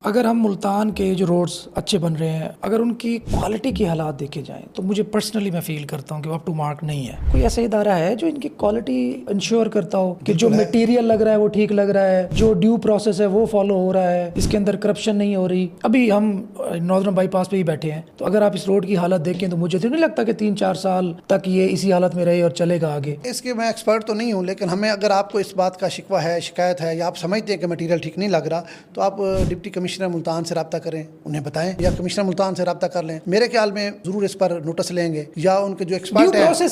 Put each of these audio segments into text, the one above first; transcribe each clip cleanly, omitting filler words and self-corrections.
अगर हम मुल्तान के जो रोड्स अच्छे बन रहे हैं, अगर उनकी क्वालिटी की हालात देखे जाएं तो मुझे पर्सनली मैं फील करता हूं कि वो अप टू मार्क नहीं है। कोई ऐसा इदारा है जो इनकी क्वालिटी इंश्योर करता हो कि जो मटेरियल लग रहा है वो ठीक लग रहा है, जो ड्यू प्रोसेस है वो फॉलो हो रहा है, इसके अंदर करप्शन नहीं हो रही। अभी हम नॉर्दर्न बाईपास पे ही बैठे हैं, तो अगर आप इस रोड की हालत देखें तो मुझे तो नहीं लगता कि 3-4 साल तक ये इसी हालत में रहे और चलेगा आगे। इसके मैं एक्सपर्ट तो नहीं हूँ, लेकिन हमें अगर आपको इस बात का शिकवा है, शिकायत है, या आप समझते हैं कि मटेरियल ठीक नहीं लग रहा, तो आप डिप्टी कमिश्नर मुल्तान से रब्ता करें, उन्हें बताएं, या कमिश्नर मुल्तान से रब्ता कर लें। मेरे ख्याल में जरूर इस पर नोटिस लेंगे, या उनके जो एक्सपर्ट है,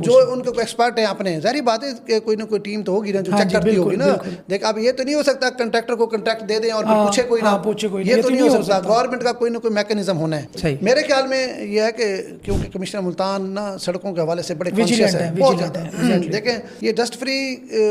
जो उनके कोई एक्सपर्ट है अपने, जारी बात है कि कोई ना कोई टीम तो होगी ना जो चेक करती होगी ना। देख, अब ये तो नहीं हो सकता कंट्रैक्टर को कंट्रैक्ट दे दें और पूछे कोई ना, ये तो नहीं हो सकता। गवर्नमेंट का कोई ना कोई मैकेनिज्म होना है। मेरे ख्याल में यह है कि क्योंकि कमिश्नर मुल्तान ना सड़कों के हवाले से बड़े कॉन्शियस है, बहुत ज्यादा। देखें, ये डस्ट फ्री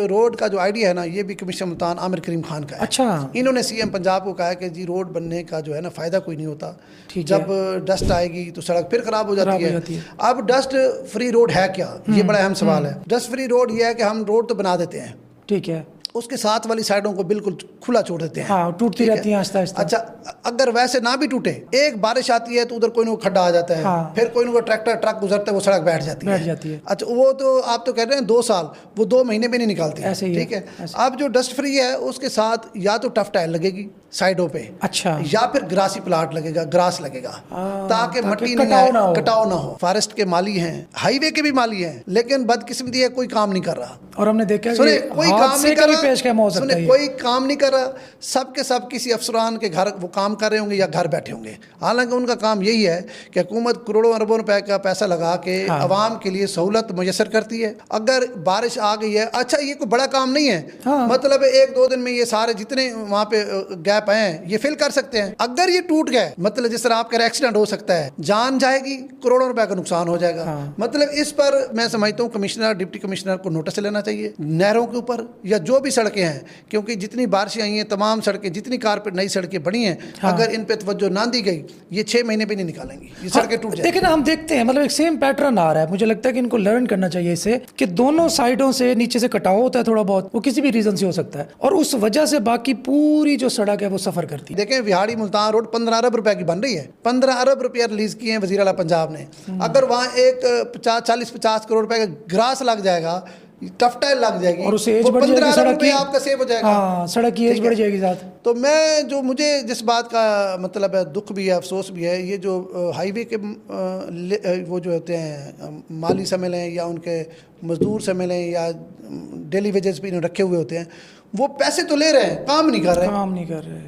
रोड का जो आइडिया है ना, ये भी कमिश्नर मुल्तान आमिर करीम खान का है। अच्छा, इन्होंने सीएम पंजाब को कहा है कि जी रोड बनने का जो है ना फायदा कोई नहीं होता, जब डस्ट आएगी तो सड़क फिर खराब हो जाती है। अब डस्ट फ्री रोड है क्या, ये बड़ा अहम सवाल है। डस्ट फ्री रोड ये है कि हम रोड तो बना देते हैं, ठीक है, उसके साथ वाली साइडों को बिल्कुल खुला छोड़ देते हैं, हाँ, टूटती रहती हैं आस्ता आस्ता। अच्छा, अगर वैसे ना भी टूटे, एक बारिश आती है तो उधर कोई ना कोई खड्डा आ जाता है, हाँ, फिर कोई ना कोई ट्रैक्टर ट्रक गुजरता है, वो सड़क बैठ जाती है। अच्छा, वो तो आप तो कह रहे हैं 2 साल, वो 2 महीने में नहीं निकालती, ठीक है। अब जो डस्ट फ्री है उसके साथ या तो टफ टाइल लगेगी साइडों पे, अच्छा, या फिर ग्रासी प्लाट लगेगा, ग्रास लगेगा, ताकि मट्टी कटाव ना हो। फॉरेस्ट के माली हैं, हाईवे के भी माली हैं, लेकिन बदकिस्मती है कोई काम नहीं कर रहा। और हमने देखा कोई काम नहीं कर रहा, कोई काम नहीं कर रहा, सब के सब किसी अफसरान के घर वो काम कर रहे होंगे या घर बैठे होंगे। हालांकि उनका काम यही है कि हुकूमत करोड़ों अरबों रुपए का पैसा लगा के अवाम के लिए सहूलत मुयसर करती है। अगर बारिश आ गई है, अच्छा, ये कोई बड़ा काम नहीं है, मतलब 1-2 दिन में ये सारे जितने वहाँ पे गैप हैं ये फिल कर सकते हैं। अगर ये टूट गए, मतलब जिस तरह आप कह रहे हैं एक्सीडेंट हो सकता है, जान जाएगी, करोड़ों रुपए का नुकसान हो जाएगा। मतलब इस पर मैं समझता हूँ कमिश्नर, डिप्टी कमिश्नर को नोटिस लेना चाहिए नहरों के ऊपर, या जो भी सड़कें हैं, क्योंकि जितनी बारिशें आई हैं, तमाम सड़कें, जितनी कारपेट नई सड़कें बनी हैं, अगर इन पे तवज्जो ना दी गई, ये 6 महीने भी नहीं निकालेंगी, ये सड़कें टूट जाएंगी। लेकिन हम देखते हैं, मतलब एक सेम पैटर्न आ रहा है। मुझे लगता है कि इनको लर्न करना चाहिए इससे, कि दोनों साइडों से नीचे से कटाव होता है थोड़ा बहुत, वो किसी भी रीजन से हो सकता है, और उस वजह से बाकी पूरी जो सड़क है वो सफर करती है। देखें, विहाड़ी मुल्तान रोड 15 अरब रुपए की बन रही है, 15 अरब रुपया रिलीज किए हैं वज़ीर आला पंजाब ने। अगर वहाँ एक 40-50 करोड़ रुपए का ग्रास लग जाएगा, टफ टाइल लग जाएगी, और उसे एज बढ़ जाएगी, सड़क की आपका सेव हो जाएगा, हाँ, सड़क की एज बढ़ जाएगी साथ। तो मैं जो मुझे जिस बात का मतलब है, दुख भी है, अफसोस भी है, ये जो हाईवे के वो जो होते हैं माली से मिलें या उनके मजदूर से मिलें या डेली वेजेस पे इन्हें रखे हुए होते हैं, वो पैसे तो ले रहे हैं, काम नहीं कर रहे।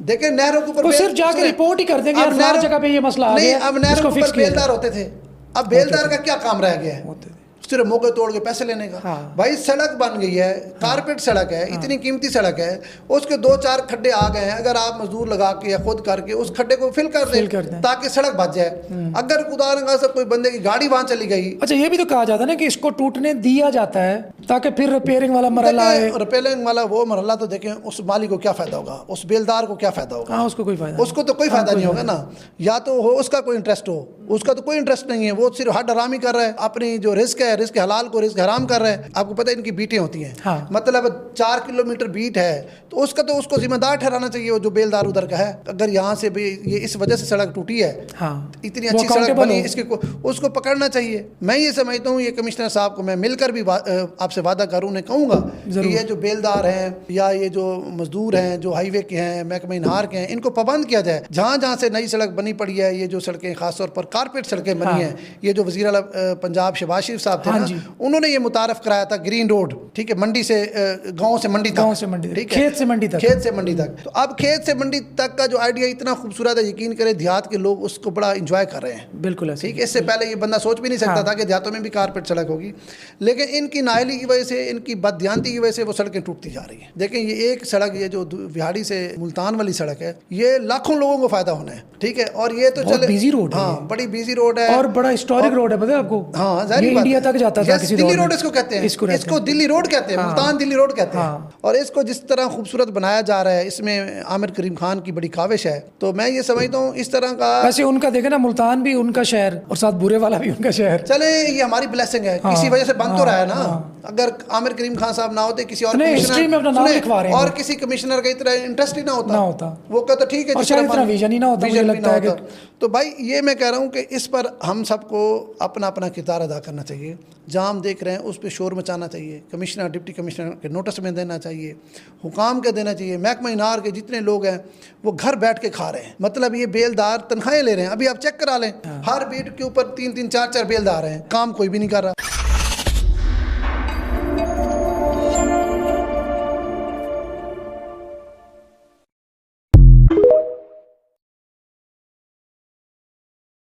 देखें, नहरों के ऊपर सिर्फ जाकर रिपोर्ट ही कर देंगे, अब हर जगह पे ये मसला आ गया। अब नहरों के ऊपर बेलदार होते थे, अब बेलदार का क्या काम रह गया है, सिर्फ मौके तोड़ के पैसे लेने का। भाई, सड़क बन गई है, कारपेट सड़क है, इतनी कीमती सड़क है, उसके 2-4 खड्डे आ गए हैं, अगर आप मजदूर लगा के या खुद करके उस खड्डे को फिल कर दें ताकि सड़क बच जाए। अगर उदाहरण का कोई बंदे की गाड़ी वहां चली गई, अच्छा, ये भी तो कहा जाता है ना कि इसको टूटने दिया जाता है ताकि फिर रिपेयरिंग वाला मरहला आए। रिपेयरिंग वाला वो मरहला तो देखें, उस मालिक को क्या फायदा होगा, उस बेलदार को क्या फायदा होगा, उसको कोई फायदा, उसको तो कोई फायदा नहीं होगा ना। या तो हो उसका कोई इंटरेस्ट हो, उसका तो कोई इंटरेस्ट नहीं है, वो सिर्फ हद हरामी कर रहा है, अपनी जो रिस्क है, रिस्क हलाल को रिस्क हराम कर रहे हैं। आपको पता है इनकी बीटें होती हैं, हाँ, मतलब 4 किलोमीटर बीट है, तो उसको जिम्मेदार ठहराना चाहिए, वो जो बेलदार उधर का है। अगर यहाँ से भी ये इस वजह से सड़क टूटी है, हाँ, इतनी अच्छी सड़क बनी, उसको पकड़ना चाहिए। मैं ये समझता हूँ, ये कमिश्नर साहब को मैं मिलकर भी आपसे वादा करूँ, उन्हें कहूँगा कि ये जो बेलदार हैं या ये जो मजदूर हैं जो हाईवे के हैं, महकमे इनहार के हैं, इनको पाबंद किया जाए। जहाँ जहाँ से नई सड़क बनी पड़ी है, ये जो सड़कें खासतौर पर कारपेट सड़कें बनी हैं, ये जो वज़ीर आला पंजाब शहबाज शरीफ साहब थे ना, उन्होंने ये मुतारफ कराया था ग्रीन रोड, ठीक है, मंडी से गांव से मंडी तक, ठीक है, खेत से मंडी तक। तो अब खेत से मंडी तक का जो आइडिया इतना खूबसूरत है, यकीन करें देहात के लोग उसको बड़ा इंजॉय कर रहे हैं, बिल्कुल, ठीक है। इससे पहले ये बंदा सोच भी नहीं सकता था कि देहातों में भी कारपेट सड़क होगी, लेकिन इनकी नाअहली की वजह से, इनकी बददियानती की वजह से वो सड़कें टूटती जा रही हैं। देखें, ये एक सड़क, ये जो विहाड़ी से मुल्तान वाली सड़क है, ये लाखों लोगों को फायदा होना है, ठीक है, और ये तो चले बिजी रोड, हाँ, बड़ी बिजी रोड है और बड़ा हिस्टोरिक रोड है, पता है आपको, हाँ, इंडिया तक जाता था, दिल्ली रोड इसको कहते हैं, इसको दिल्ली रोड कहते हैं, मुल्तान दिल्ली रोड कहते हैं। और इसको जिस तरह खूबसूरत बनाया जा रहा है, इसमें आमिर करीम खान की बड़ी काविश है। तो मैं ये समझता हूँ इस तरह का, वैसे उनका देखे ना, मुल्तान भी उनका शहर और साथ बुरे वाला भी उनका शहर, चले, ये हमारी ब्लेसिंग है, किसी वजह से बन तो रहा है ना। अगर आमिर करीम खान साहब ना होते, किसी और नहीं, हिस्ट्री में अपना नाम लिखवा रहे हैं और किसी कमिश्नर का इतना इंटरेस्ट ही ना होता वो कहता ठीक है, और शायद इतना विजन ही ना होता, मुझे लगता है कि तो भाई ये मैं कह रहा हूँ कि इस पर हम सबको अपना अपना किरदार अदा करना चाहिए। जहाँ हम देख रहे हैं उस पर शोर मचाना चाहिए, कमिश्नर डिप्टी कमिश्नर के नोटिस में देना चाहिए, हुकाम के देना चाहिए। महकमा इनार के जितने लोग हैं वो घर बैठ के खा रहे हैं, मतलब ये बेलदार तनख्वाहें ले रहे हैं। अभी आप चेक करा लें, हर बीट के ऊपर 3-3, 4-4 बेलदार हैं, काम कोई भी नहीं कर रहा।